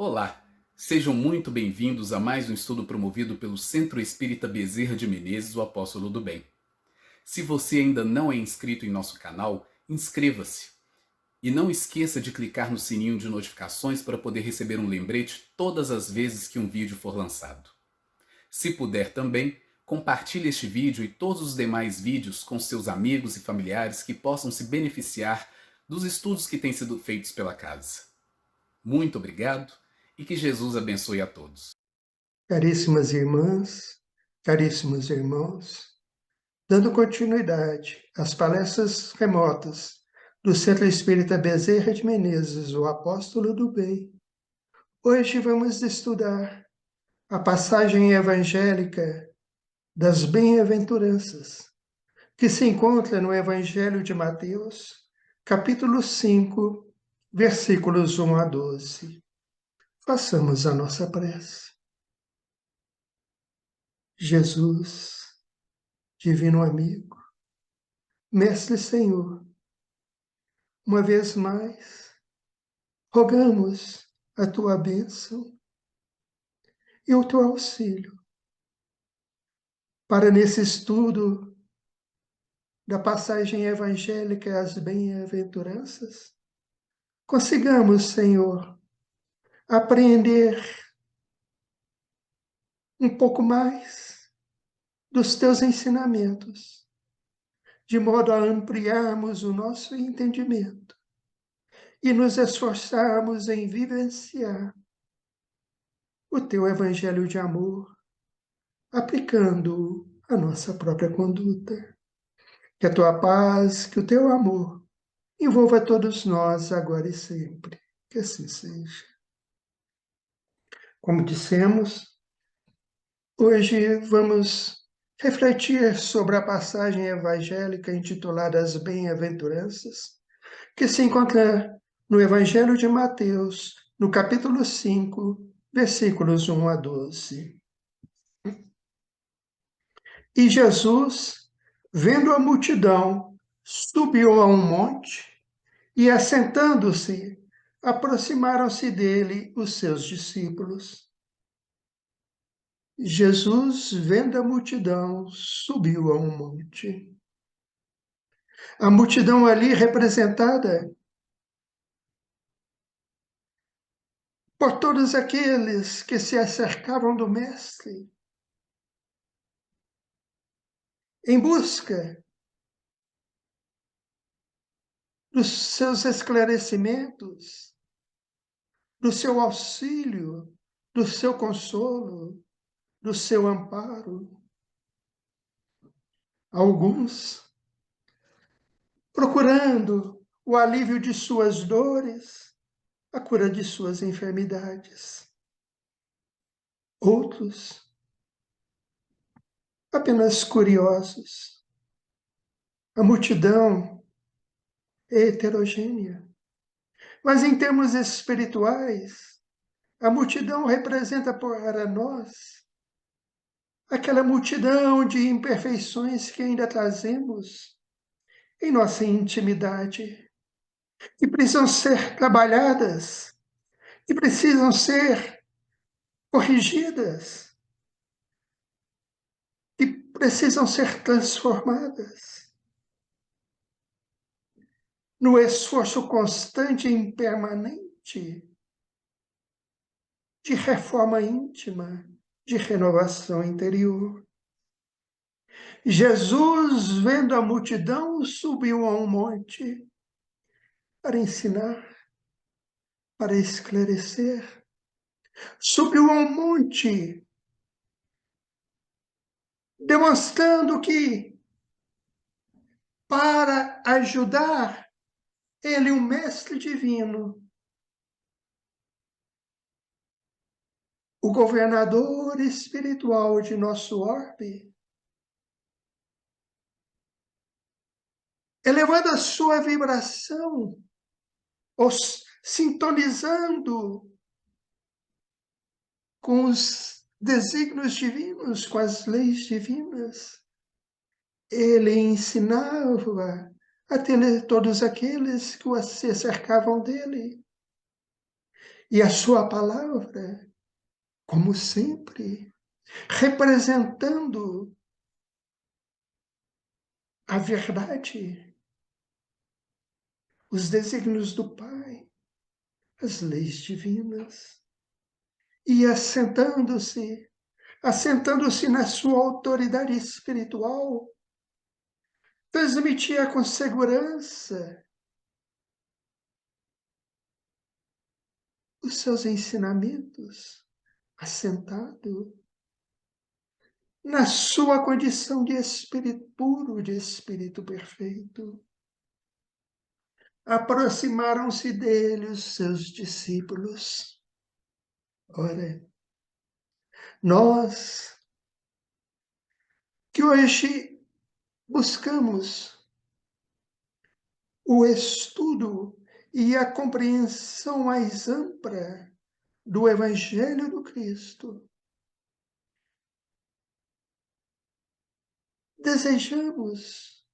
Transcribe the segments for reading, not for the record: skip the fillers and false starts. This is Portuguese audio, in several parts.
Olá, sejam muito bem-vindos a mais um estudo promovido pelo Centro Espírita Bezerra de Menezes, o Apóstolo do Bem. Se você ainda não é inscrito em nosso canal, inscreva-se. E não esqueça de clicar no sininho de notificações para poder receber um lembrete todas as vezes que um vídeo for lançado. Se puder também, compartilhe este vídeo e todos os demais vídeos com seus amigos e familiares que possam se beneficiar dos estudos que têm sido feitos pela casa. Muito obrigado e que Jesus abençoe a todos. Caríssimas irmãs, caríssimos irmãos, dando continuidade às palestras remotas do Centro Espírita Bezerra de Menezes, o Apóstolo do Bem, hoje vamos estudar a passagem evangélica das bem-aventuranças, que se encontra no Evangelho de Mateus, capítulo 5, versículos 1 a 12. Façamos a nossa prece. Jesus, Divino Amigo, Mestre Senhor, uma vez mais, rogamos a tua bênção e o teu auxílio para, nesse estudo da passagem evangélica às bem-aventuranças, consigamos, Senhor, apreender um pouco mais dos teus ensinamentos, de modo a ampliarmos o nosso entendimento e nos esforçarmos em vivenciar o teu evangelho de amor, aplicando a nossa própria conduta. Que a tua paz, que o teu amor envolva todos nós agora e sempre. Que assim seja. Como dissemos, hoje vamos refletir sobre a passagem evangélica intitulada As Bem-aventuranças, que se encontra no Evangelho de Mateus, no capítulo 5, versículos 1 a 12. E Jesus, vendo a multidão, subiu a um monte e, assentando-se, aproximaram-se dele os seus discípulos. Jesus, vendo a multidão, subiu a um monte. A multidão ali representada por todos aqueles que se acercavam do Mestre em busca dos seus esclarecimentos, do seu auxílio, do seu consolo, do seu amparo. Alguns procurando o alívio de suas dores, a cura de suas enfermidades. Outros apenas curiosos. A multidão é heterogênea, mas em termos espirituais, a multidão representa para nós aquela multidão de imperfeições que ainda trazemos em nossa intimidade, que precisam ser trabalhadas, que precisam ser corrigidas, que precisam ser transformadas. No esforço constante e impermanente de reforma íntima, de renovação interior. Jesus, vendo a multidão, subiu a um monte para ensinar, para esclarecer. Subiu a um monte, demonstrando que, para ajudar ele, o Mestre Divino, o governador espiritual de nosso orbe, elevando a sua vibração, sintonizando com os desígnios divinos, com as leis divinas. Ele ensinava a todos aqueles que se cercavam dele. E a sua palavra, como sempre, representando a verdade, os desígnios do Pai, as leis divinas, e assentando-se na sua autoridade espiritual, transmitia com segurança os seus ensinamentos, assentado na sua condição de espírito puro, de espírito perfeito. Aproximaram-se dele os seus discípulos. Ora, nós que hoje buscamos o estudo e a compreensão mais ampla do Evangelho do Cristo, desejamos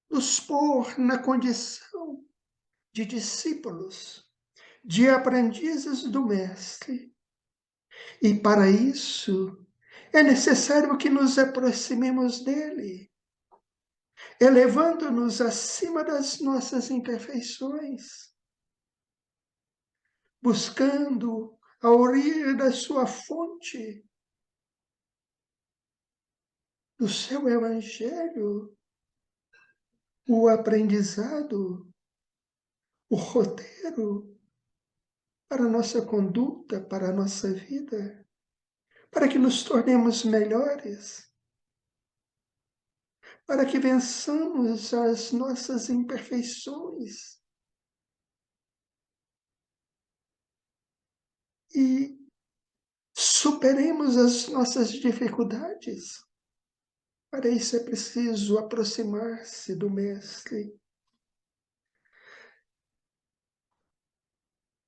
nos pôr na condição de discípulos, de aprendizes do Mestre. E para isso é necessário que nos aproximemos dele, elevando-nos acima das nossas imperfeições, buscando a origem da sua fonte, do seu Evangelho, o aprendizado, o roteiro para a nossa conduta, para a nossa vida, para que nos tornemos melhores, para que vençamos as nossas imperfeições e superemos as nossas dificuldades. Para isso é preciso aproximar-se do Mestre,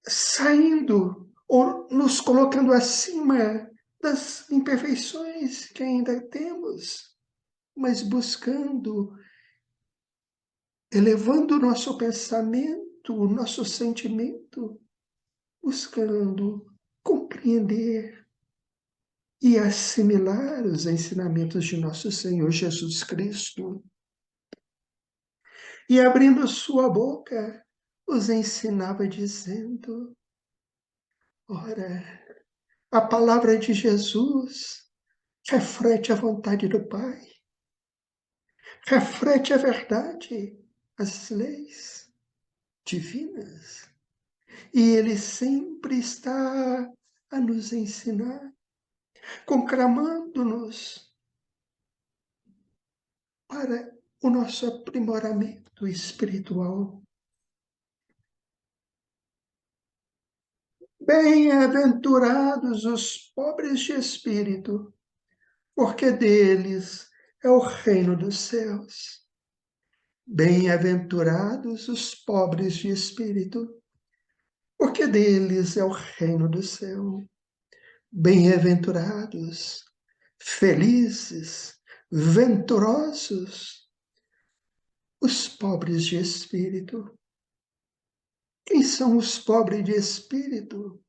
saindo ou nos colocando acima das imperfeições que ainda temos, mas buscando, elevando o nosso pensamento, o nosso sentimento, buscando compreender e assimilar os ensinamentos de nosso Senhor Jesus Cristo. E abrindo sua boca, os ensinava dizendo: ora, a palavra de Jesus reflete a vontade do Pai, reflete a verdade, as leis divinas. E Ele sempre está a nos ensinar, conclamando-nos para o nosso aprimoramento espiritual. Bem-aventurados os pobres de espírito, porque deles é o reino dos céus. Bem-aventurados os pobres de espírito, porque deles é o reino do céu. Bem-aventurados, felizes, venturosos, os pobres de espírito. Quem são os pobres de espírito?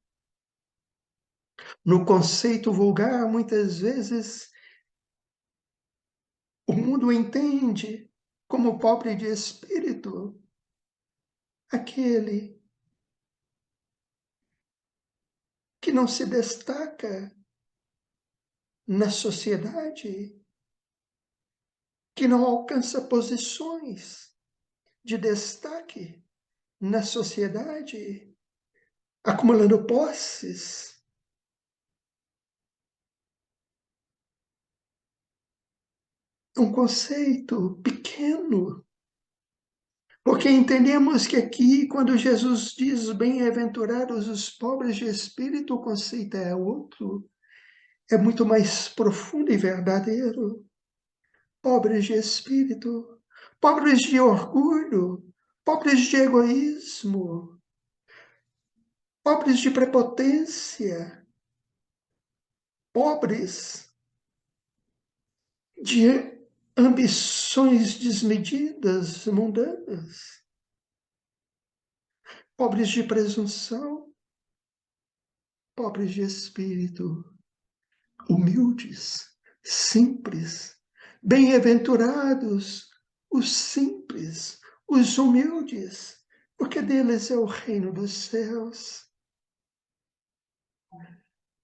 No conceito vulgar, muitas vezes, o mundo entende como pobre de espírito aquele que não se destaca na sociedade, que não alcança posições de destaque na sociedade, acumulando posses. É um conceito pequeno, porque entendemos que aqui, quando Jesus diz bem-aventurados os pobres de espírito, o conceito é outro, é muito mais profundo e verdadeiro. Pobres de espírito, pobres de orgulho, pobres de egoísmo, pobres de prepotência, pobres de ambições desmedidas, mundanas. pobres de presunção, pobres de espírito, humildes, simples, bem-aventurados os simples, os humildes, porque deles é o reino dos céus.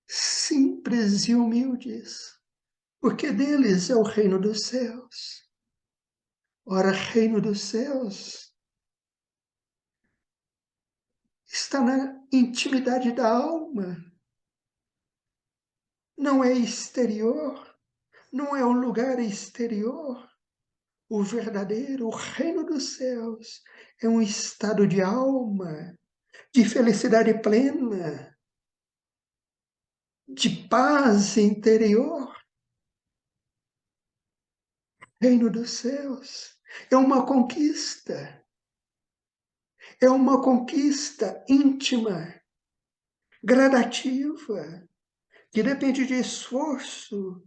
Simples e humildes, porque deles é o reino dos céus. Ora, reino dos céus está na intimidade da alma, não é exterior, não é um lugar exterior. O verdadeiro, o reino dos céus, é um estado de alma, de felicidade plena, de paz interior. Reino dos céus é uma conquista íntima, gradativa, que depende de esforço,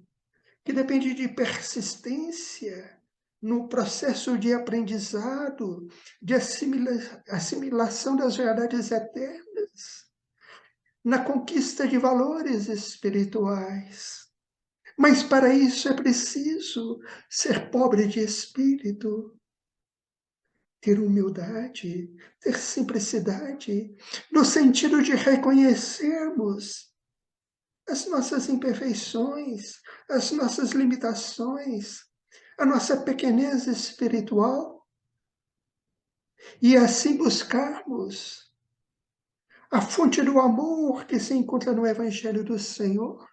que depende de persistência no processo de aprendizado, de assimilação das verdades eternas, na conquista de valores espirituais. Mas para isso é preciso ser pobre de espírito, ter humildade, ter simplicidade, no sentido de reconhecermos as nossas imperfeições, as nossas limitações, a nossa pequenez espiritual, e assim buscarmos a fonte do amor que se encontra no Evangelho do Senhor,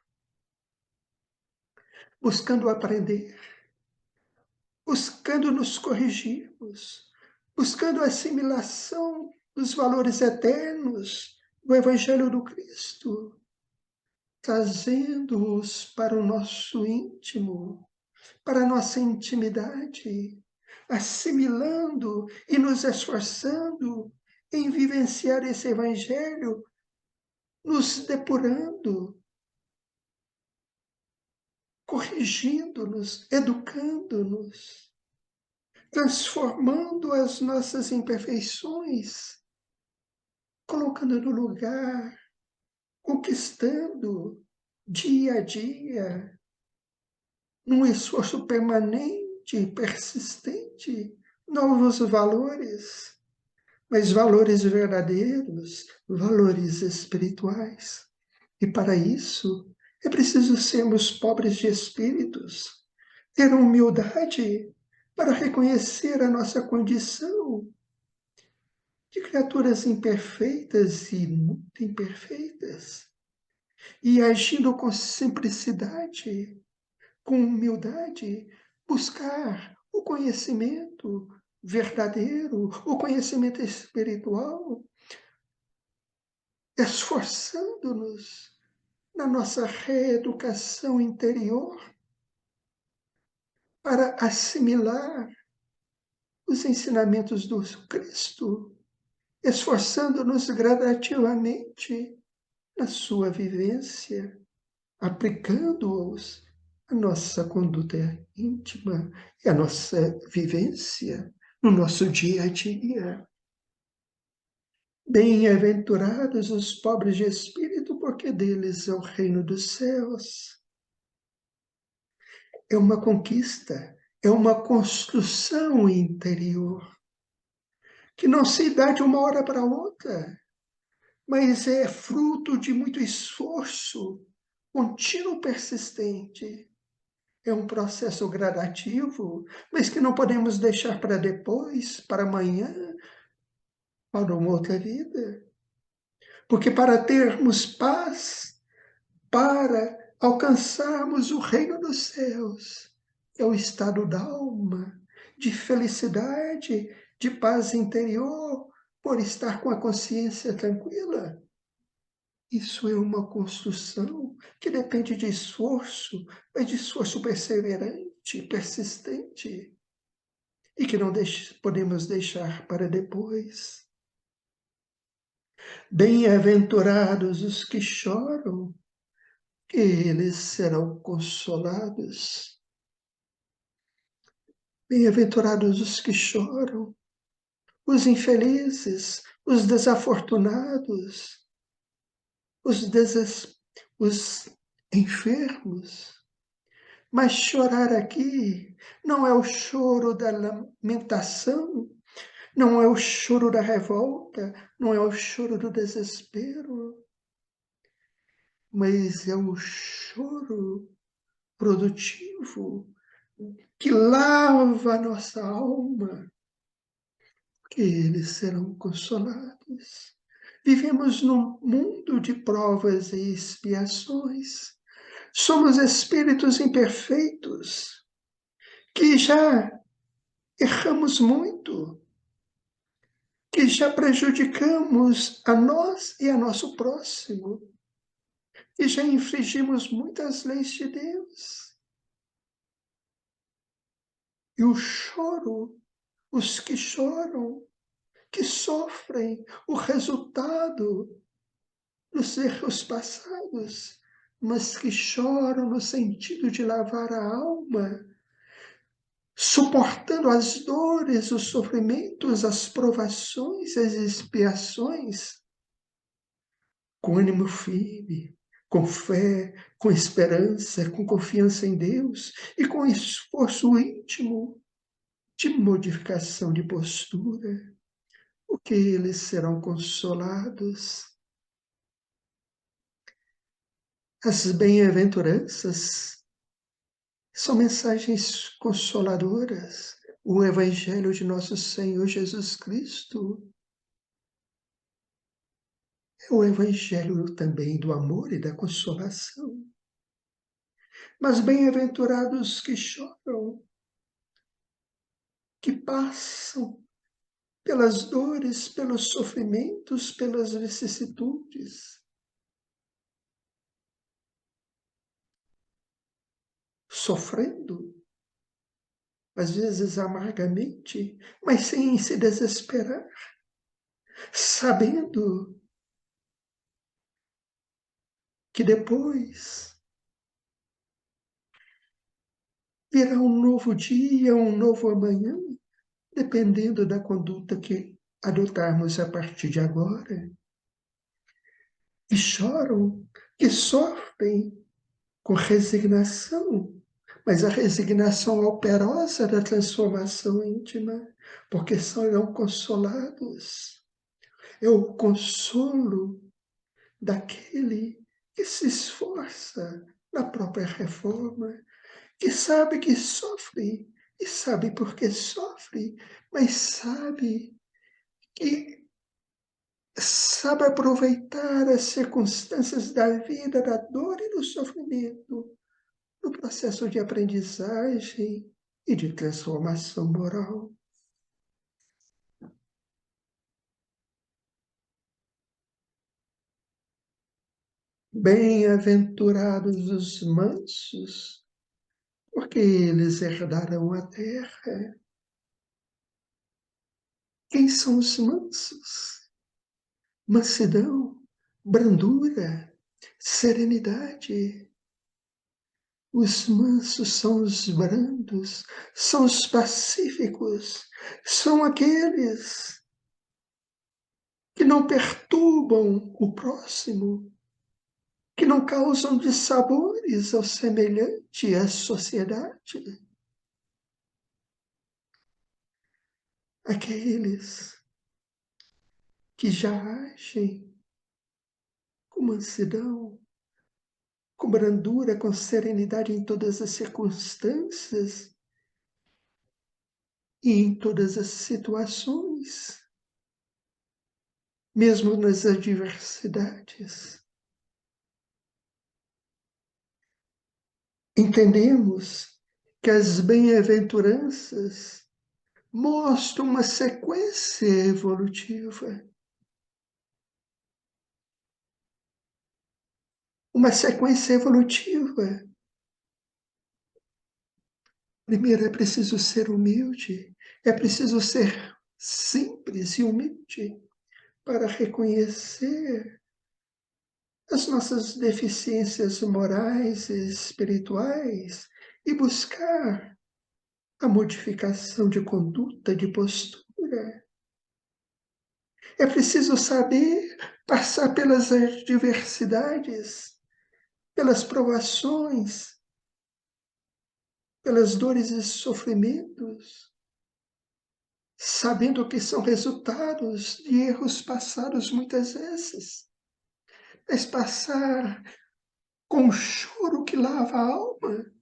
buscando aprender, buscando nos corrigirmos, buscando a assimilação dos valores eternos do Evangelho do Cristo, trazendo-os para o nosso íntimo, para a nossa intimidade, assimilando e nos esforçando em vivenciar esse Evangelho, nos depurando, corrigindo-nos, educando-nos, transformando as nossas imperfeições, colocando no lugar, conquistando dia a dia, num esforço permanente e persistente, novos valores, mas valores verdadeiros, valores espirituais. E para isso, é preciso sermos pobres de espíritos, ter humildade para reconhecer a nossa condição de criaturas imperfeitas e muito imperfeitas, e agindo com simplicidade, com humildade, buscar o conhecimento verdadeiro, o conhecimento espiritual, esforçando-nos na nossa reeducação interior para assimilar os ensinamentos do Cristo, esforçando-nos gradativamente na sua vivência, aplicando-os à nossa conduta íntima e à nossa vivência no nosso dia a dia. Bem-aventurados os pobres de espírito, porque deles é o reino dos céus. É uma conquista, é uma construção interior, que não se dá de uma hora para outra, mas é fruto de muito esforço contínuo persistente. É um processo gradativo, mas que não podemos deixar para depois, para amanhã, para uma outra vida. Porque para termos paz, para alcançarmos o reino dos céus, é o estado da alma, de felicidade, de paz interior, por estar com a consciência tranquila. Isso é uma construção que depende de esforço, mas de esforço perseverante, persistente, e que não podemos deixar para depois. Bem-aventurados os que choram, que eles serão consolados. Bem-aventurados os que choram, os infelizes, os desafortunados, os enfermos. Mas chorar aqui não é o choro da lamentação, não é o choro da revolta, não é o choro do desespero, mas é o choro produtivo que lava a nossa alma, que eles serão consolados. Vivemos num mundo de provas e expiações. Somos espíritos imperfeitos que já erramos muito, que já prejudicamos a nós e a nosso próximo, e já infringimos muitas leis de Deus. E o choro, os que choram, que sofrem o resultado dos erros passados, mas que choram no sentido de lavar a alma, suportando as dores, os sofrimentos, as provações, as expiações, com ânimo firme, com fé, com esperança, com confiança em Deus e com esforço íntimo de modificação de postura, porque eles serão consolados. As bem-aventuranças são mensagens consoladoras. O Evangelho de nosso Senhor Jesus Cristo é o Evangelho também do amor e da consolação. Mas bem-aventurados que choram, que passam pelas dores, pelos sofrimentos, pelas vicissitudes, sofrendo, às vezes amargamente, mas sem se desesperar, sabendo que depois virá um novo dia, um novo amanhã, dependendo da conduta que adotarmos a partir de agora. E choram, que sofrem com resignação, mas a resignação operosa da transformação íntima, porque serão consolados. É o consolo daquele que se esforça na própria reforma, que sabe que sofre, e sabe por que sofre, mas que sabe aproveitar as circunstâncias da vida, da dor e do sofrimento, no processo de aprendizagem e de transformação moral. Bem-aventurados os mansos, porque eles herdarão a terra. Quem são os mansos? Mansidão, brandura, serenidade. Os mansos são os brandos, são os pacíficos, são aqueles que não perturbam o próximo, que não causam dissabores ao semelhante à sociedade. Aqueles que já agem com mansidão, com brandura, com serenidade em todas as circunstâncias e em todas as situações, mesmo nas adversidades. Entendemos que as bem-aventuranças mostram uma sequência evolutiva. Uma sequência evolutiva. Primeiro é preciso ser humilde, é preciso ser simples e humilde para reconhecer as nossas deficiências morais e espirituais e buscar a modificação de conduta, de postura. É preciso saber passar pelas adversidades, pelas provações, pelas dores e sofrimentos, sabendo que são resultados de erros passados muitas vezes, mas passar com o choro que lava a alma,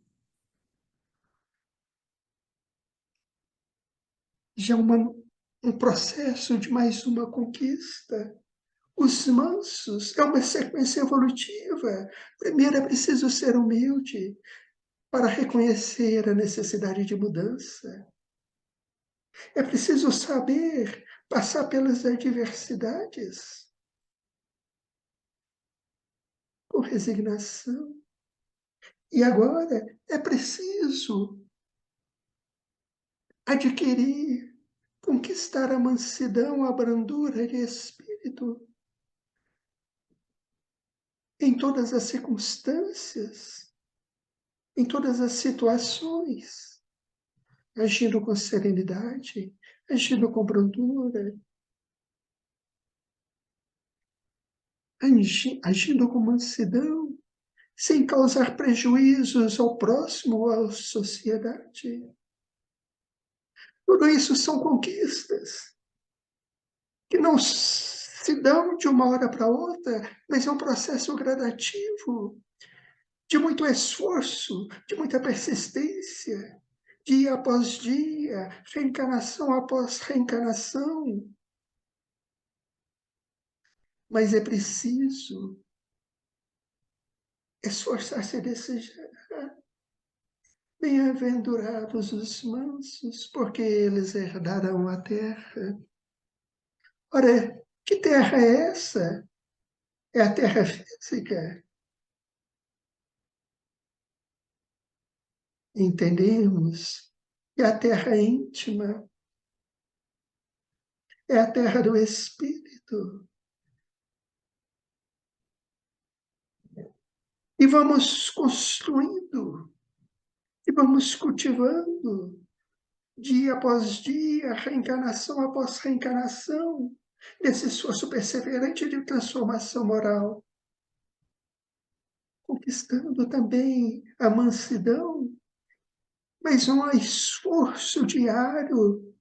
já um processo de mais uma conquista. Os mansos é uma sequência evolutiva. Primeiro é preciso ser humilde para reconhecer a necessidade de mudança. É preciso saber passar pelas adversidades com resignação. E agora é preciso adquirir, conquistar a mansidão, a brandura de espírito em todas as circunstâncias, em todas as situações, agindo com serenidade, agindo com brandura, agindo com mansidão, sem causar prejuízos ao próximo ou à sociedade. Tudo isso são conquistas que não se dão de uma hora para outra, mas é um processo gradativo, de muito esforço, de muita persistência, dia após dia, reencarnação após reencarnação. Mas é preciso esforçar-se a desejar. Bem-aventurados os mansos, porque eles herdarão a terra. Ora, que terra é essa? É a terra física. Entendemos que a terra íntima é a terra do espírito. E vamos construindo, e vamos cultivando, dia após dia, reencarnação após reencarnação, nesse esforço perseverante de transformação moral, conquistando também a mansidão, mas um esforço diário.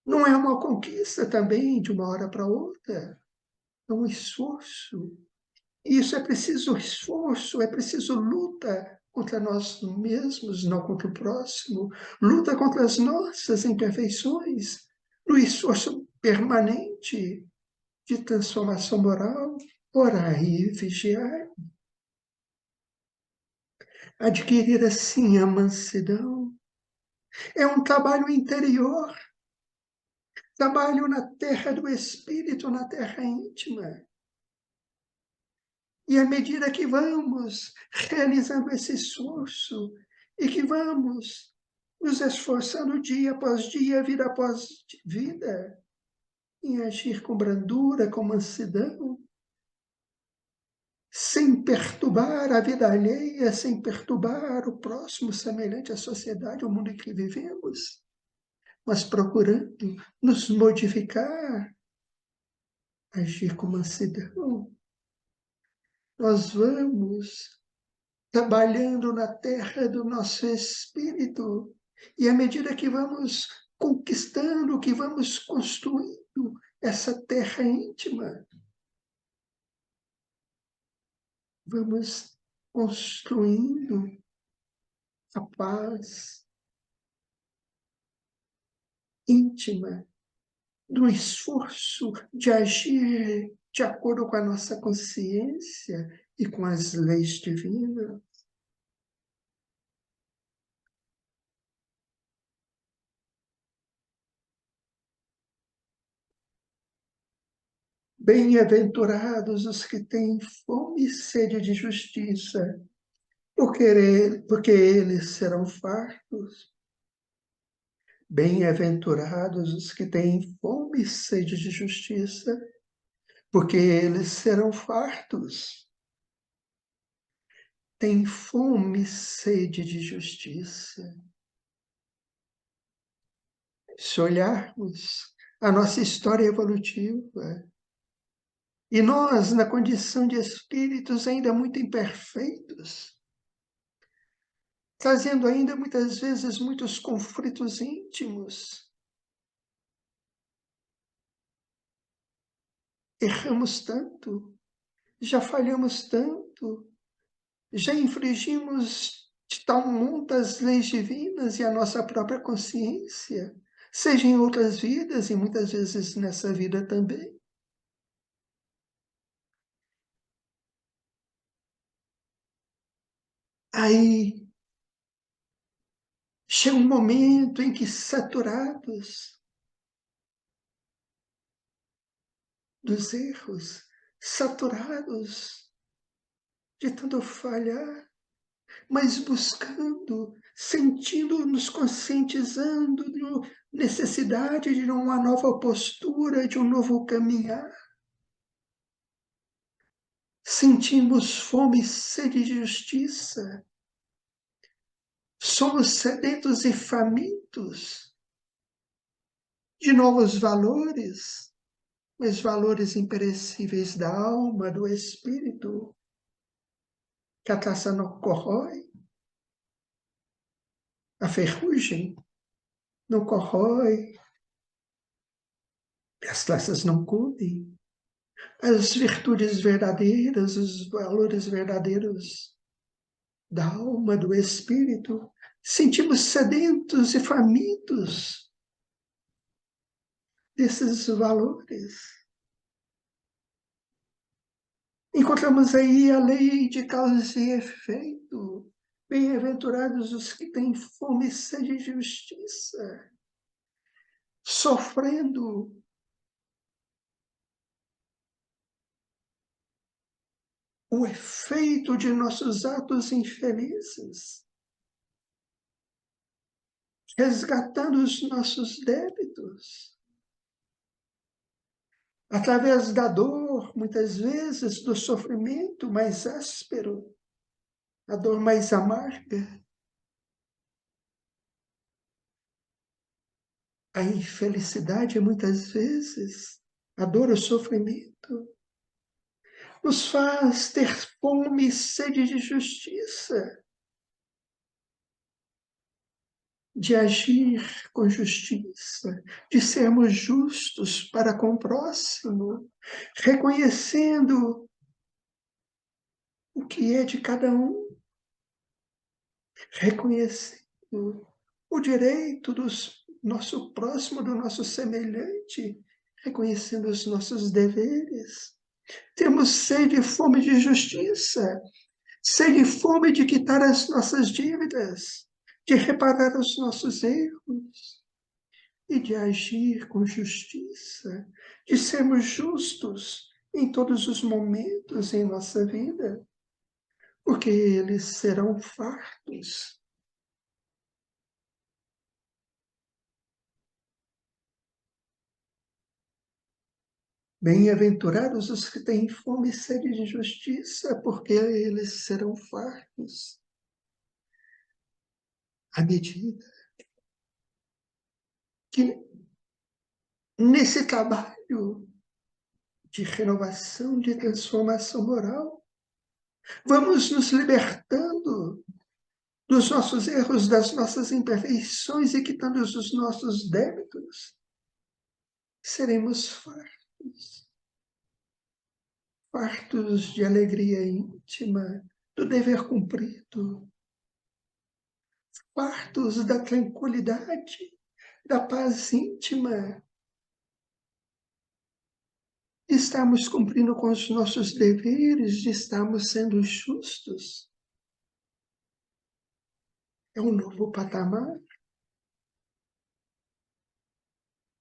Não é uma conquista também de uma hora para outra, é um esforço. E isso é preciso esforço, é preciso luta contra nós mesmos, não contra o próximo, luta contra as nossas imperfeições, no esforço permanente de transformação moral, orar e vigiar, adquirir assim a mansidão. É um trabalho interior, trabalho na terra do espírito, na terra íntima. E à medida que vamos realizando esse esforço e que vamos nos esforçando dia após dia, vida após vida, em agir com brandura, com mansidão, sem perturbar a vida alheia, sem perturbar o próximo semelhante à sociedade, ao mundo em que vivemos, mas procurando nos modificar, agir com mansidão. Nós vamos trabalhando na terra do nosso espírito. E à medida que vamos conquistando, que vamos construindo essa terra íntima, vamos construindo a paz íntima do esforço de agir de acordo com a nossa consciência e com as leis divinas. Bem-aventurados os que têm fome e sede de justiça, porque eles serão fartos. Bem-aventurados os que têm fome e sede de justiça, porque eles serão fartos. Tem fome e sede de justiça. Se olharmos a nossa história evolutiva. E nós, na condição de espíritos ainda muito imperfeitos, trazendo ainda muitas vezes muitos conflitos íntimos, erramos tanto, já falhamos tanto, já infringimos de tal monta as leis divinas e a nossa própria consciência, seja em outras vidas e muitas vezes nessa vida também. Aí chega um momento em que, saturados dos erros, saturados de tanto falhar, mas buscando, sentindo, nos conscientizando da necessidade de uma nova postura, de um novo caminhar. Sentimos fome e sede de justiça. Somos sedentos e famintos de novos valores, mas valores imperecíveis da alma, do espírito, que a traça não corrói, a ferrugem não corrói, as traças não comem, as virtudes verdadeiras, os valores verdadeiros da alma, do espírito. Sentimos sedentos e famintos desses valores. Encontramos aí a lei de causa e efeito. Bem-aventurados os que têm fome e sede de justiça, sofrendo o efeito de nossos atos infelizes, resgatando os nossos débitos, através da dor, muitas vezes, do sofrimento mais áspero, a dor mais amarga, a infelicidade, muitas vezes, a dor, o sofrimento, nos faz ter fome e sede de justiça, de agir com justiça, de sermos justos para com o próximo, reconhecendo o que é de cada um, reconhecendo o direito do nosso próximo, do nosso semelhante, reconhecendo os nossos deveres. Temos sede e fome de justiça, sede e fome de quitar as nossas dívidas, de reparar os nossos erros e de agir com justiça, de sermos justos em todos os momentos em nossa vida, porque eles serão fartos. Bem-aventurados os que têm fome e sede de justiça, porque eles serão fartos. À medida que, nesse trabalho de renovação, de transformação moral, vamos nos libertando dos nossos erros, das nossas imperfeições e quitando os nossos débitos, seremos fartos. Fartos de alegria íntima, do dever cumprido, fartos da tranquilidade, da paz íntima. Estamos cumprindo com os nossos deveres, de estarmos sendo justos. É um novo patamar,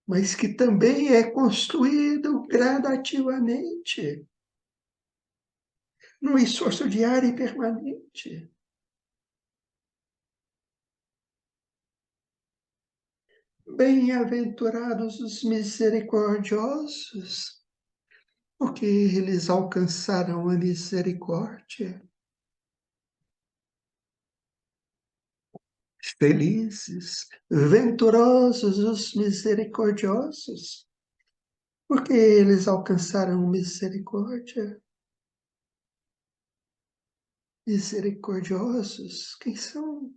mas que também é construído gradativamente, num esforço diário e permanente. Bem-aventurados os misericordiosos, porque eles alcançarão a misericórdia. Felizes, venturosos os misericordiosos, porque eles alcançarão misericórdia. Misericordiosos, quem são?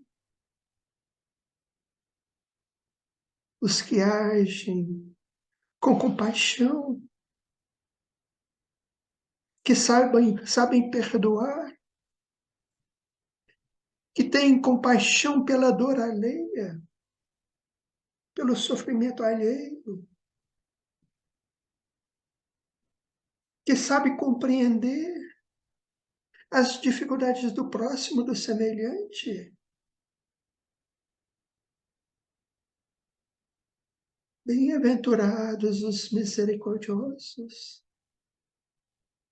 Os que agem com compaixão, que sabem perdoar, que têm compaixão pela dor alheia, pelo sofrimento alheio, que sabe compreender as dificuldades do próximo, do semelhante. Bem-aventurados os misericordiosos,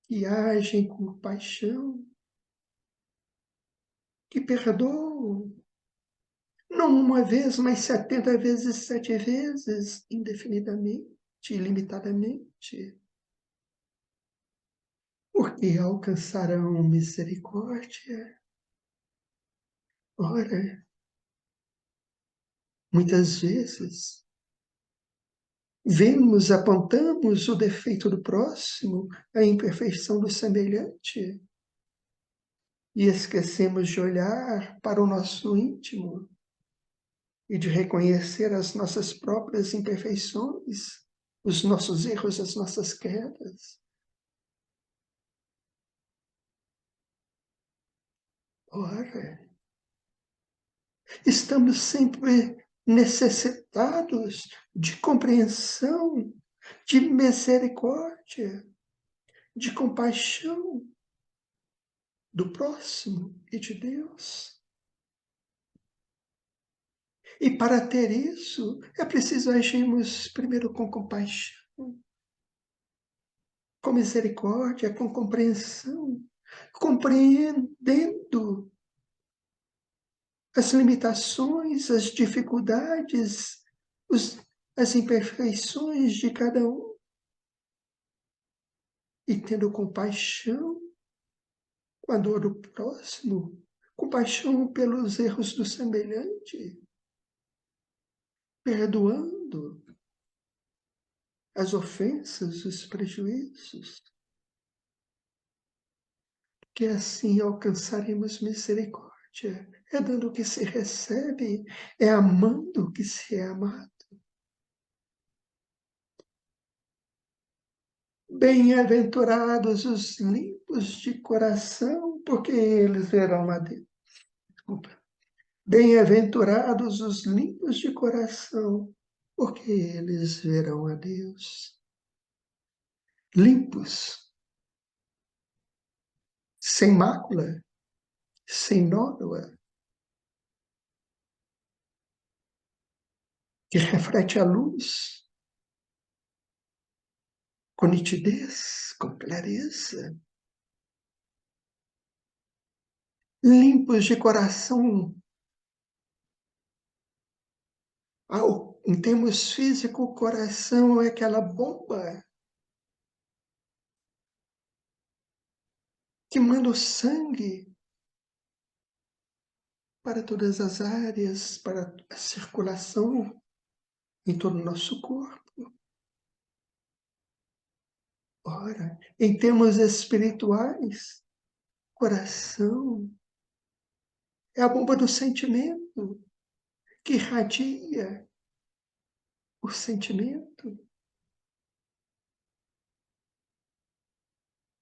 que agem com paixão, que perdoam, não uma vez, mas 70 vezes, 7 vezes, indefinidamente, ilimitadamente, porque alcançarão misericórdia. Ora, muitas vezes, vemos, apontamos o defeito do próximo, a imperfeição do semelhante, e esquecemos de olhar para o nosso íntimo e de reconhecer as nossas próprias imperfeições, os nossos erros, as nossas quedas. Ora, estamos sempre necessitados de compreensão, de misericórdia, de compaixão do próximo e de Deus. E para ter isso, é preciso agirmos primeiro com compaixão, com misericórdia, com compreensão, compreendendo as limitações, as dificuldades, as imperfeições de cada um, e tendo compaixão com a dor do próximo, compaixão pelos erros do semelhante, perdoando as ofensas, os prejuízos, que assim alcançaremos misericórdia. É dando o que se recebe, é amando o que se é amado. Bem-aventurados os limpos de coração, porque eles verão a Deus. Desculpa. Bem-aventurados os limpos de coração, porque eles verão a Deus. Limpos, sem mácula, sem nódoa, que reflete a luz com nitidez, com clareza. Limpos de coração, em termos físicos, o coração é aquela bomba que manda o sangue para todas as áreas, para a circulação em todo o nosso corpo. Ora, em termos espirituais, coração é a bomba do sentimento que irradia o sentimento.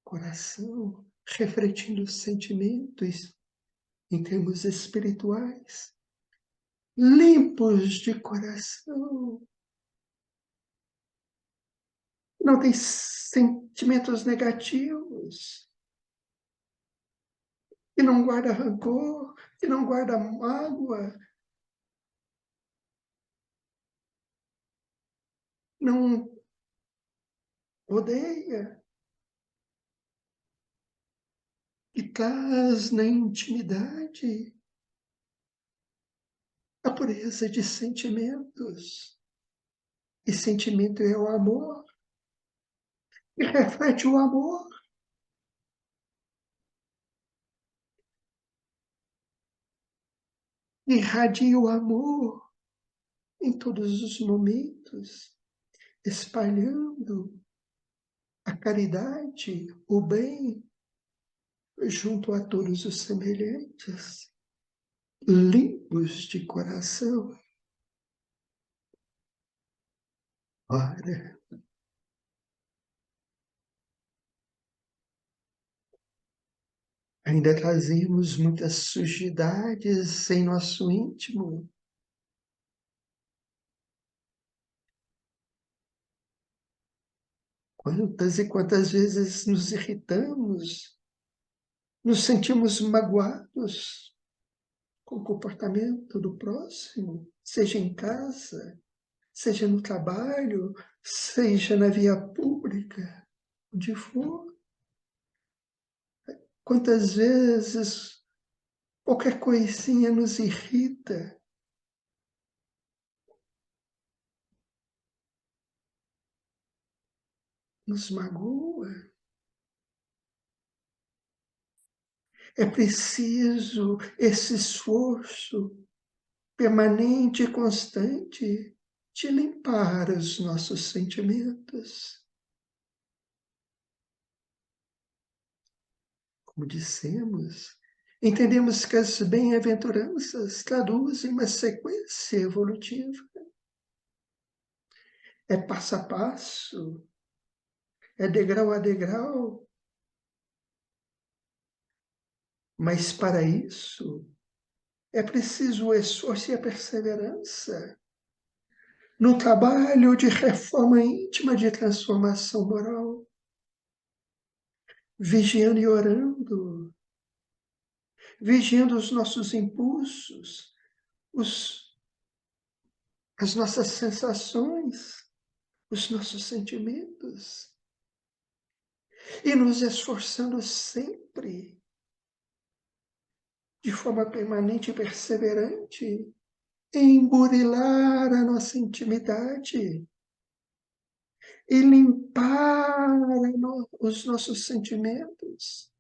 Coração refletindo os sentimentos em termos espirituais. Limpos de coração. Não tem sentimentos negativos. Que não guarda rancor, que não guarda mágoa, não odeia, que traz na intimidade a pureza de sentimentos. E sentimento é o amor, e reflete o amor. Irradia o amor em todos os momentos, espalhando a caridade, o bem, junto a todos os semelhantes, limpos de coração. Ora, ainda trazemos muitas sujidades em nosso íntimo. Quantas e quantas vezes nos irritamos, nos sentimos magoados com o comportamento do próximo, seja em casa, seja no trabalho, seja na via pública, onde for. Quantas vezes qualquer coisinha nos irrita, nos magoa. É preciso esse esforço permanente e constante de limpar os nossos sentimentos. Como dissemos, entendemos que as bem-aventuranças traduzem uma sequência evolutiva. É passo a passo, é degrau a degrau, mas para isso é preciso o esforço e a perseverança no trabalho de reforma íntima, de transformação moral, vigiando e orando, vigiando os nossos impulsos, as nossas sensações, os nossos sentimentos, e nos esforçando sempre, de forma permanente e perseverante, em burilar a nossa intimidade e limpar os nossos sentimentos.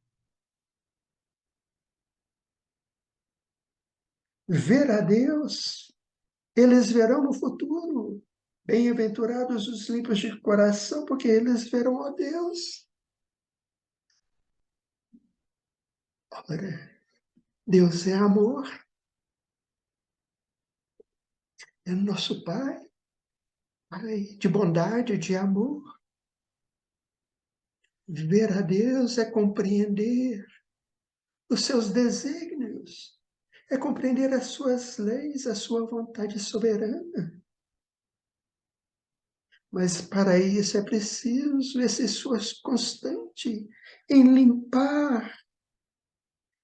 Ver a Deus, eles verão no futuro. Bem-aventurados os limpos de coração, porque eles verão a Deus. Ora, Deus é amor, é nosso Pai, Pai de bondade, de amor. Ver a Deus é compreender os seus desígnios, é compreender as suas leis, a sua vontade soberana. Mas para isso é preciso esse esforço constante em limpar,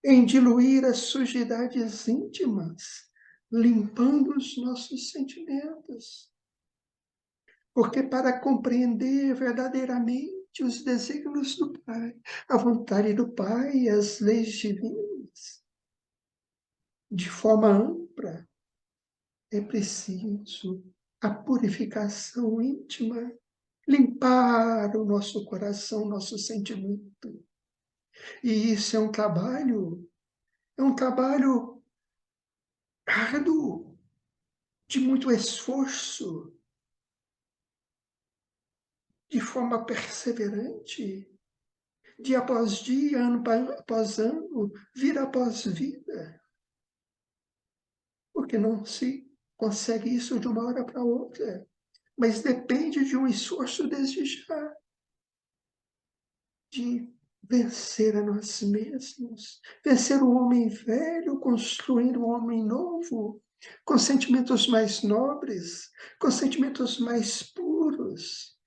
em diluir as sujidades íntimas, limpando os nossos sentimentos. Porque para compreender verdadeiramente os desígnios do Pai, a vontade do Pai e as leis divinas, de forma ampla, é preciso a purificação íntima, limpar o nosso coração, nosso sentimento. E isso é um trabalho árduo, de muito esforço, de forma perseverante, dia após dia, ano após ano, vida após vida. Porque não se consegue isso de uma hora para outra, mas depende de um esforço desde já, de vencer a nós mesmos, vencer o homem velho, construir um homem novo, com sentimentos mais nobres, com sentimentos mais puros,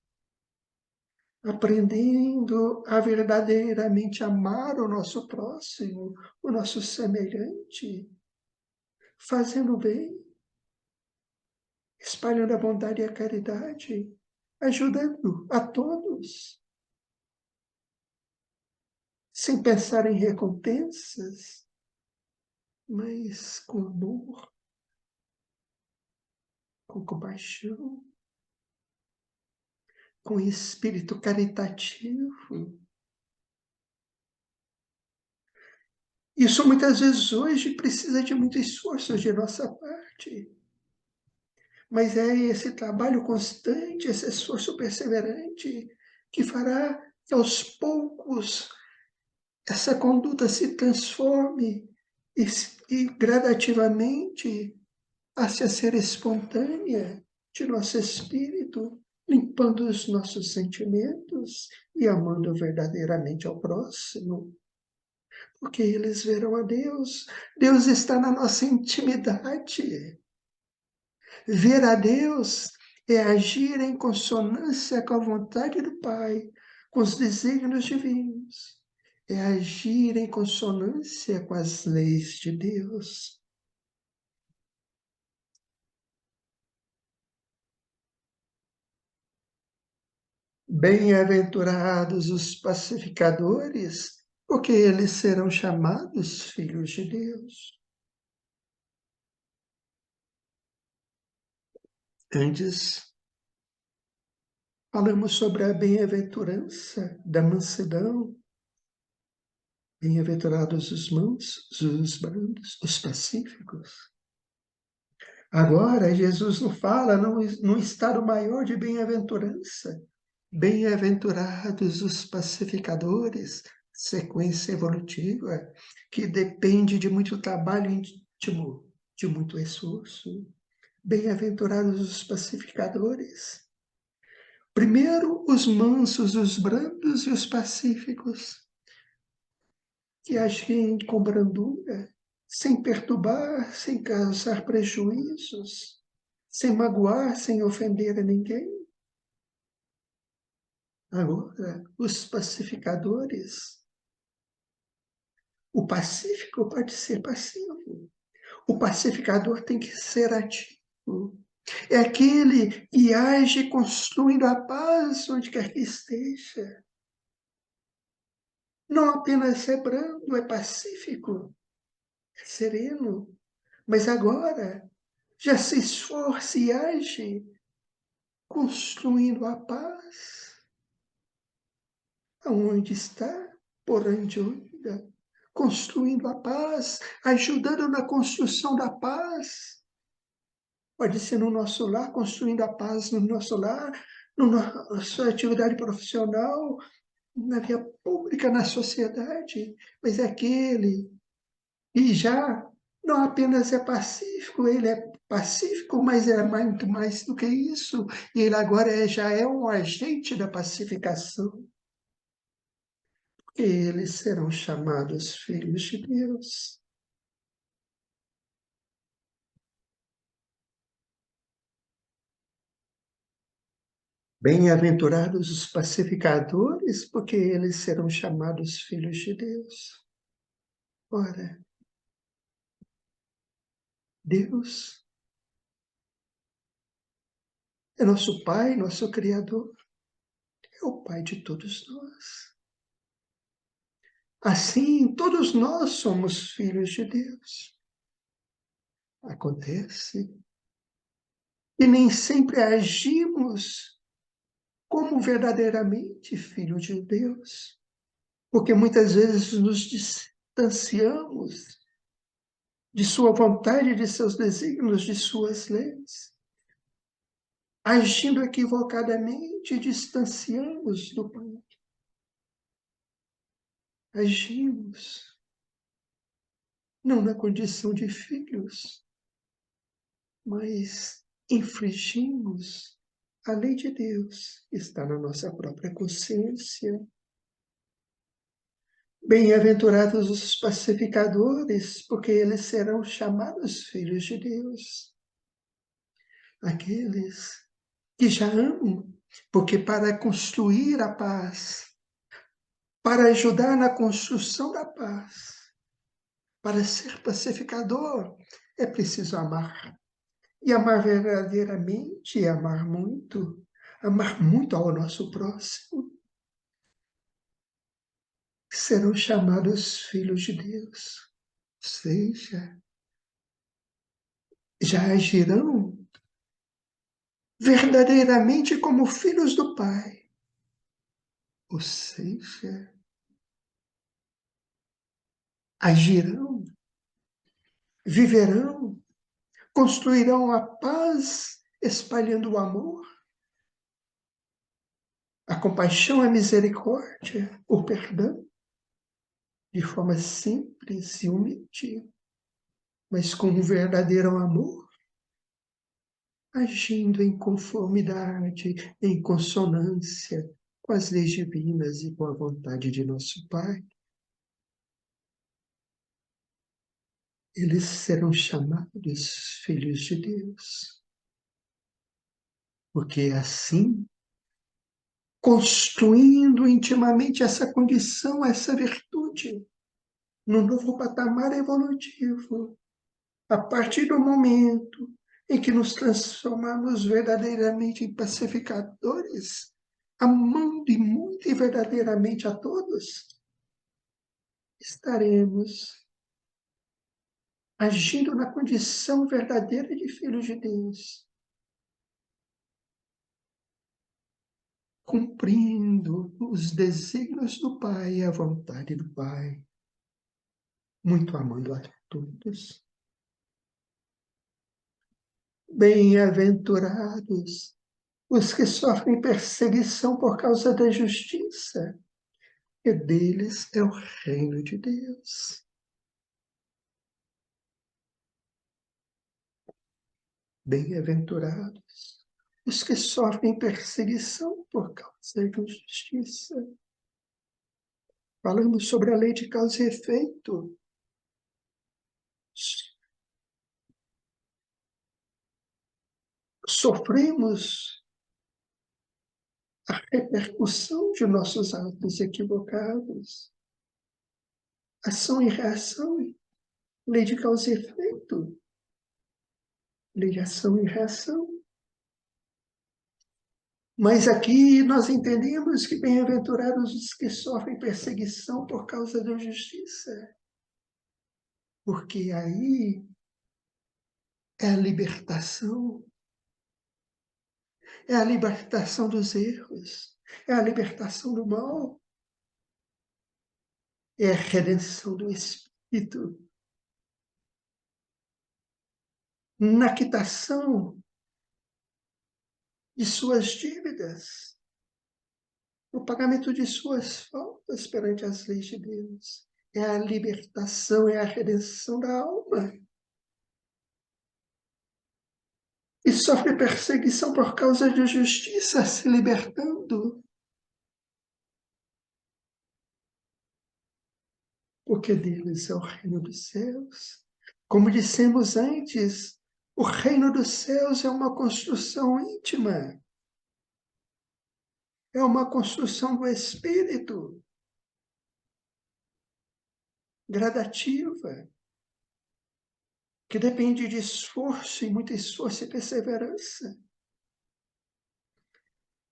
aprendendo a verdadeiramente amar o nosso próximo, o nosso semelhante, fazendo o bem, espalhando a bondade e a caridade, ajudando a todos, sem pensar em recompensas, mas com amor, com compaixão, com espírito caritativo. Isso muitas vezes hoje precisa de muito esforço de nossa parte, mas é esse trabalho constante, esse esforço perseverante que fará que aos poucos essa conduta se transforme e gradativamente passe a ser espontânea de nosso espírito, limpando os nossos sentimentos e amando verdadeiramente ao próximo, porque eles verão a Deus. Deus está na nossa intimidade. Ver a Deus é agir em consonância com a vontade do Pai, com os desígnios divinos. É agir em consonância com as leis de Deus. Bem-aventurados os pacificadores, porque eles serão chamados filhos de Deus. Antes, falamos sobre a bem-aventurança da mansidão. Bem-aventurados os mansos, os brandos, os pacíficos. Agora, Jesus nos fala num estado maior de bem-aventurança. Bem-aventurados os pacificadores, sequência evolutiva, que depende de muito trabalho íntimo, de muito esforço. Bem-aventurados os pacificadores. Primeiro, os mansos, os brandos e os pacíficos, que agem com brandura, sem perturbar, sem causar prejuízos, sem magoar, sem ofender a ninguém. Agora, os pacificadores. O pacífico pode ser passivo. O pacificador tem que ser ativo. É aquele que age construindo a paz onde quer que esteja. Não apenas é brando, é pacífico, é sereno, mas agora já se esforça e age construindo a paz. Aonde está, por onde anda, construindo a paz, ajudando na construção da paz. Pode ser no nosso lar, construindo a paz no nosso lar, na sua atividade profissional, na via pública, na sociedade, mas é aquele que já não apenas é pacífico, ele é pacífico, mas é muito mais do que isso. E ele agora já é um agente da pacificação. Eles serão chamados filhos de Deus. Bem-aventurados os pacificadores, porque eles serão chamados filhos de Deus. Ora, Deus é nosso Pai, nosso Criador, é o Pai de todos nós. Assim, todos nós somos filhos de Deus. Acontece que nem sempre agimos como verdadeiramente filhos de Deus, porque muitas vezes nos distanciamos de sua vontade, de seus desígnios, de suas leis. Agindo equivocadamente, distanciamos do Pai. Agimos não na condição de filhos, mas infringimos a lei de Deus que está na nossa própria consciência. Bem-aventurados os pacificadores, porque eles serão chamados filhos de Deus. Aqueles que já amam, porque para construir a paz, para ajudar na construção da paz, para ser pacificador, é preciso amar. E amar verdadeiramente é amar muito ao nosso próximo. Serão chamados filhos de Deus. Ou seja, já agirão verdadeiramente como filhos do Pai. Ou seja, agirão, viverão, construirão a paz, espalhando o amor. a compaixão, a misericórdia, o perdão, de forma simples e humilde, mas com um verdadeiro amor, agindo em conformidade, em consonância com as leis divinas e com a vontade de nosso Pai, eles serão chamados filhos de Deus. Porque assim, construindo intimamente essa condição, essa virtude, no novo patamar evolutivo, a partir do momento em que nos transformamos verdadeiramente em pacificadores, amando e muito e verdadeiramente a todos, estaremos agindo na condição verdadeira de filhos de Deus, cumprindo os desígnios do Pai e a vontade do Pai, muito amando a todos. Bem-aventurados os que sofrem perseguição por causa da justiça, e deles é o reino de Deus. Bem-aventurados os que sofrem perseguição por causa da justiça. Falamos sobre a lei de causa e efeito. Sofremos a repercussão de nossos atos equivocados. Ação e reação, lei de causa e efeito. Lei de ação e reação. Mas aqui nós entendemos que bem-aventurados os que sofrem perseguição por causa da justiça. Porque aí é a libertação. É a libertação dos erros. É a libertação do mal. É a redenção do espírito. Na quitação de suas dívidas. No pagamento de suas faltas perante as leis de Deus. É a libertação, é a redenção da alma. E sofre perseguição por causa de justiça, se libertando. Porque deles é o reino dos céus. Como dissemos antes, o reino dos céus é uma construção íntima. É uma construção do espírito, gradativa, que depende de esforço, e muito esforço e perseverança.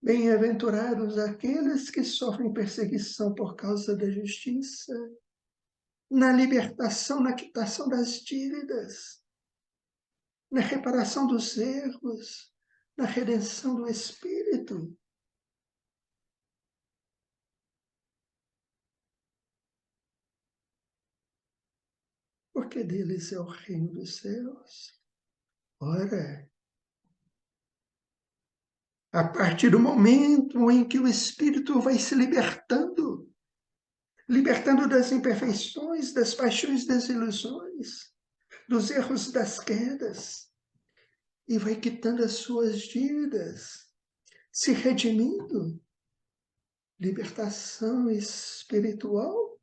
Bem-aventurados aqueles que sofrem perseguição por causa da justiça, na libertação, na quitação das dívidas, na reparação dos erros, na redenção do espírito. Porque deles é o reino dos céus. Ora, a partir do momento em que o espírito vai se libertando das imperfeições, das paixões, das ilusões, dos erros, das quedas, e vai quitando as suas dívidas, se redimindo, libertação espiritual,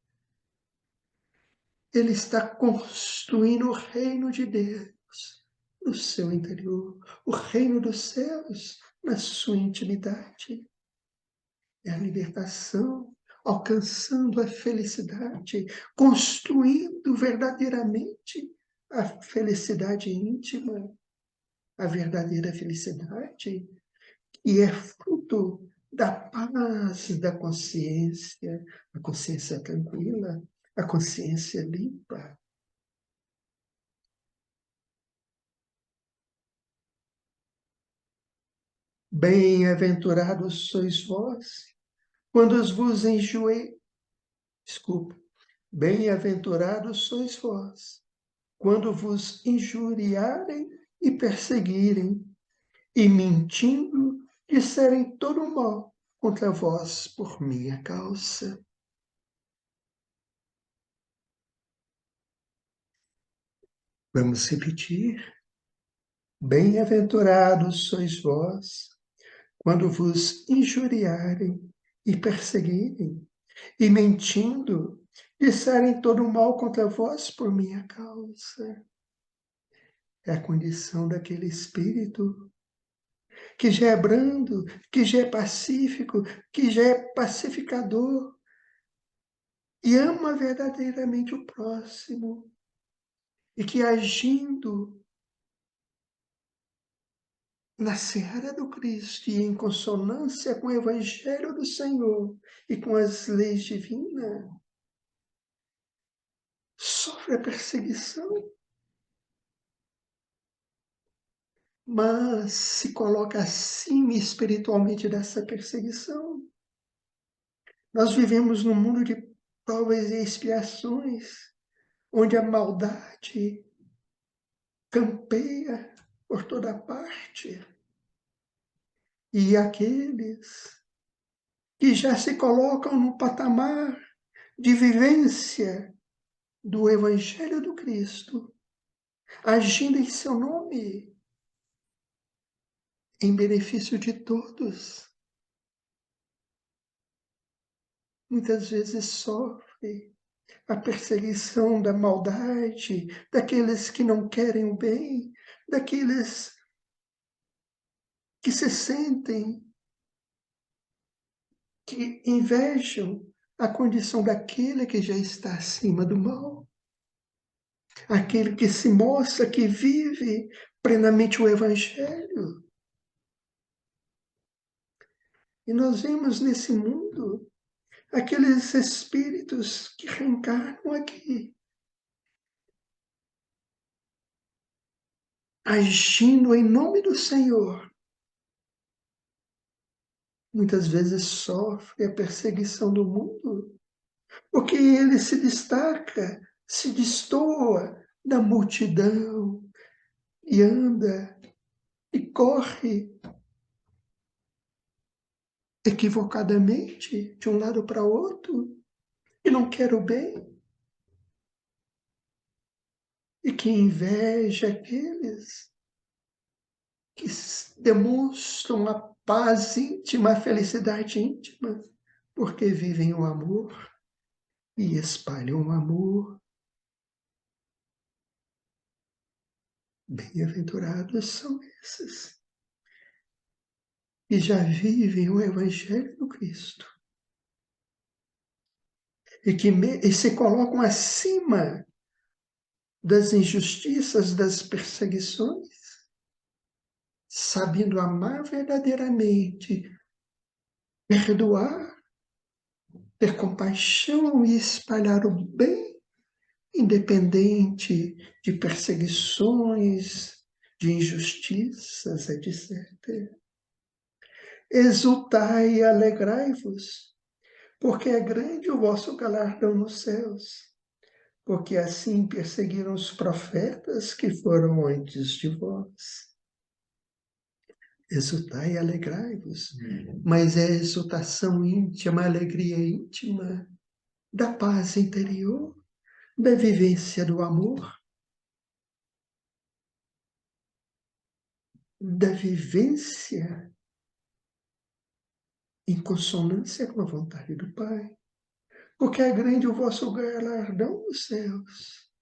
ele está construindo o reino de Deus no seu interior, o reino dos céus na sua intimidade. É a libertação, alcançando a felicidade, construindo verdadeiramente a felicidade íntima, a verdadeira felicidade, que é fruto da paz da consciência, a consciência tranquila, a consciência limpa. Bem-aventurados sois vós, quando vos enjoei. Desculpa. Bem-aventurados sois vós, quando vos injuriarem e perseguirem, e mentindo disserem todo o mal contra vós por minha causa. Vamos repetir. Bem-aventurados sois vós, quando vos injuriarem e perseguirem, e mentindo, disserem todo mal contra vós por minha causa. É a condição daquele espírito que já é brando, que já é pacífico, que já é pacificador e ama verdadeiramente o próximo, e que agindo na seara do Cristo e em consonância com o Evangelho do Senhor e com as leis divinas, sofre a perseguição, mas se coloca acima espiritualmente dessa perseguição. Nós vivemos num mundo de provas e expiações, onde a maldade campeia por toda parte. E aqueles que já se colocam no patamar de vivência do Evangelho do Cristo, agindo em seu nome, em benefício de todos, muitas vezes sofre a perseguição da maldade, daqueles que não querem o bem, daqueles que se sentem, que invejam a condição daquele que já está acima do mal, aquele que se mostra, que vive plenamente o Evangelho. E nós vemos nesse mundo aqueles espíritos que reencarnam aqui, agindo em nome do Senhor, muitas vezes sofre a perseguição do mundo, porque ele se destaca, se destoa da multidão e anda e corre equivocadamente de um lado para outro e não quer o bem, e que inveja aqueles que demonstram a paz íntima, a felicidade íntima, porque vivem o amor e espalham o amor. Bem-aventurados são esses que já vivem o Evangelho do Cristo e que se colocam acima das injustiças, das perseguições, sabendo amar verdadeiramente, perdoar, ter compaixão e espalhar o bem, independente de perseguições, de injustiças, etc. Exultai e alegrai-vos, porque é grande o vosso galardão nos céus, porque assim perseguiram os profetas que foram antes de vós. Exultai e alegrai-vos, mas é exultação íntima, alegria íntima, da paz interior, da vivência do amor, da vivência em consonância com a vontade do Pai, porque é grande o vosso galardão nos céus.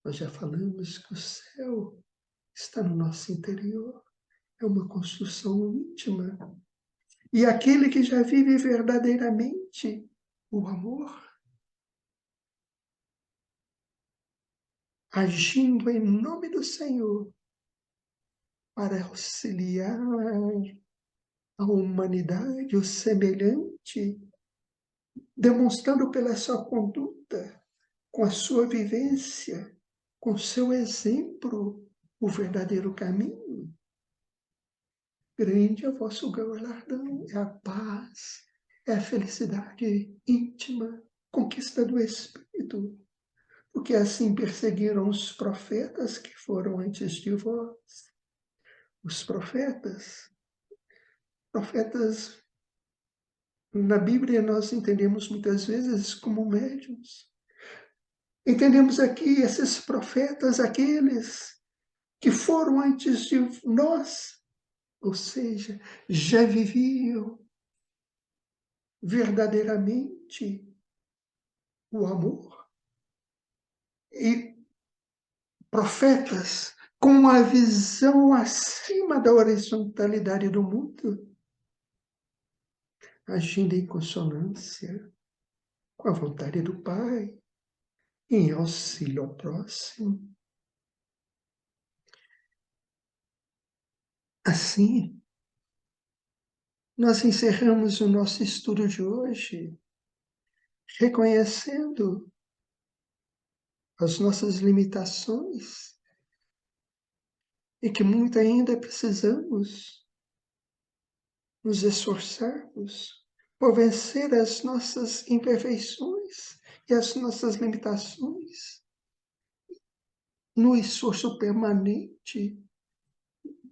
Nós já falamos que o céu está no nosso interior, é uma construção íntima. E aquele que já vive verdadeiramente o amor, agindo em nome do Senhor para auxiliar a humanidade, o semelhante, demonstrando pela sua conduta, com a sua vivência, com o seu exemplo, o verdadeiro caminho. Grande é o vosso galardão, é a paz, é a felicidade íntima, conquista do Espírito, porque assim perseguiram os profetas que foram antes de vós. Os profetas Na Bíblia, nós entendemos muitas vezes como médiuns. Entendemos aqui esses profetas, aqueles que foram antes de nós, ou seja, já viviam verdadeiramente o amor. E profetas com uma visão acima da horizontalidade do mundo, agindo em consonância com a vontade do Pai, em auxílio ao próximo. Assim, nós encerramos o nosso estudo de hoje reconhecendo as nossas limitações e que muito ainda precisamos nos esforçarmos por vencer as nossas imperfeições e as nossas limitações no esforço permanente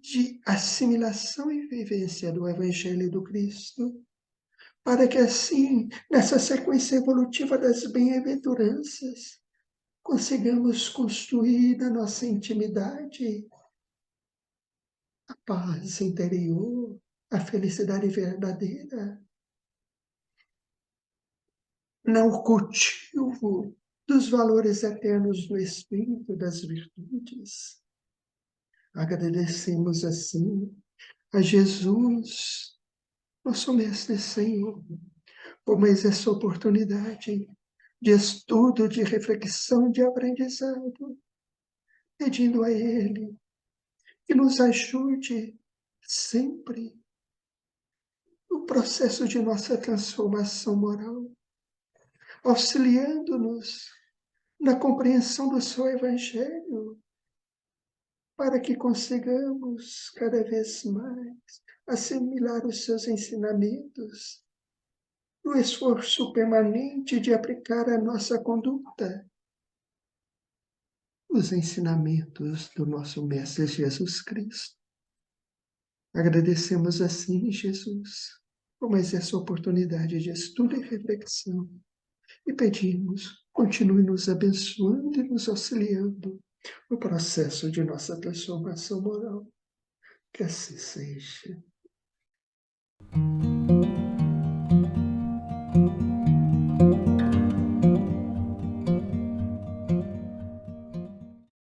de assimilação e vivência do Evangelho do Cristo, para que assim, nessa sequência evolutiva das bem-aventuranças, consigamos construir na nossa intimidade a paz interior, a felicidade verdadeira, no cultivo dos valores eternos do Espírito, das virtudes. Agradecemos assim a Jesus, nosso Mestre e Senhor, por mais essa oportunidade de estudo, de reflexão, de aprendizado, pedindo a Ele que nos ajude sempre no processo de nossa transformação moral, auxiliando-nos na compreensão do seu Evangelho, para que consigamos cada vez mais assimilar os seus ensinamentos, no esforço permanente de aplicar a nossa conduta os ensinamentos do nosso Mestre Jesus Cristo. Agradecemos assim, Jesus, por mais essa oportunidade de estudo e reflexão, e pedimos, continue nos abençoando e nos auxiliando no processo de nossa transformação moral. Que assim seja.